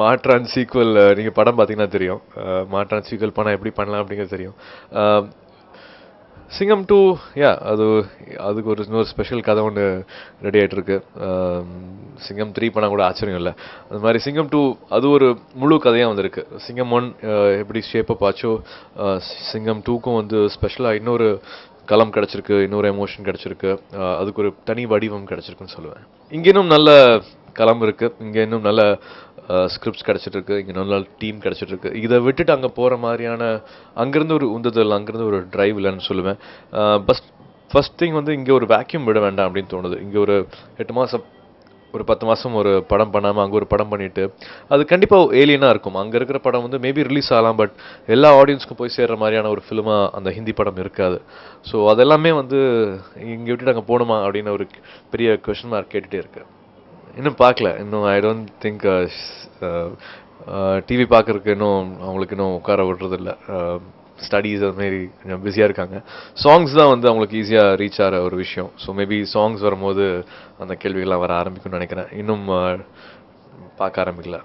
மாற்றான் sequel நீங்கள் படம் பார்த்தீங்கன்னா தெரியும். மாற்றான் சீக்வல் படம் எப்படி பண்ணலாம் அப்படிங்கிறது தெரியும். சிங்கம் 2 அதுக்கு இன்னொரு ஸ்பெஷல் கதை ஒன்று ரெடி ஆகிட்டு இருக்கு. சிங்கம் 3 பண்ணால் கூட ஆச்சரியம் இல்லை. அது மாதிரி சிங்கம் 2 அது ஒரு முழு கதையாக வந்திருக்கு. சிங்கம் 1 எப்படி ஷேப்பப் ஆச்சோ சிங்கம் 2க்கும் வந்து ஸ்பெஷலாக இன்னொரு களம் கிடச்சிருக்கு, இன்னொரு எமோஷன் கிடச்சிருக்கு, அதுக்கு ஒரு தனி வடிவம் கிடச்சிருக்குன்னு சொல்லுவேன். இங்கே இன்னும் நல்ல களம் இருக்குது, இங்கே இன்னும் நல்ல ஸ்கிரிப்ட்ஸ் கிடச்சிட்டு இருக்கு, இங்கே நல்ல டீம் கிடச்சிட்டு இருக்கு. இதை விட்டுட்டு அங்கே போகிற மாதிரியான அங்கேருந்து ஒரு உந்துதல், அங்கேருந்து ஒரு டிரைவ் இல்லைன்னு சொல்லுவேன். ஃபர்ஸ்ட் திங் வந்து இங்கே ஒரு வேக்யூம் விட வேண்டாம் அப்படின்னு தோணுது. இங்கே ஒரு 8 மாதம் ஒரு 10 மாதம் ஒரு படம் பண்ணாமல் அங்கே ஒரு படம் பண்ணிட்டு அது கண்டிப்பாக ஏலியனாக இருக்கும். அங்கே இருக்கிற படம் வந்து மேபி ரிலீஸ் ஆகலாம், பட் எல்லா ஆடியன்ஸ்க்கும் போய் சேர்கிற மாதிரியான ஒரு ஃபிலிமாக அந்த ஹிந்தி படம் இருக்காது. ஸோ அதெல்லாமே வந்து இங்கே விட்டுட்டு அங்கே போகணுமா அப்படின்னு ஒரு பெரிய கொஷின் மார்க் கேட்டுகிட்டே இருக்கு. இன்னும் பார்க்கல, இன்னும் ஐ டோன்ட் திங்க் டிவி பார்க்குறதுக்கு இன்னும் அவங்களுக்கு இன்னும் உட்கார விடுறதில்ல. ஸ்டடீஸ் அதுமாரி கொஞ்சம் பிஸியாக இருக்காங்க. சாங்ஸ் தான் வந்து அவங்களுக்கு ஈஸியாக ரீச் ஆகிற ஒரு விஷயம். ஸோ மேபி சாங்ஸ் வரும்போது அந்த கேள்விகள்லாம் வர ஆரம்பிக்கும்னு நினைக்கிறேன். இன்னும் பார்க்க ஆரம்பிக்கல.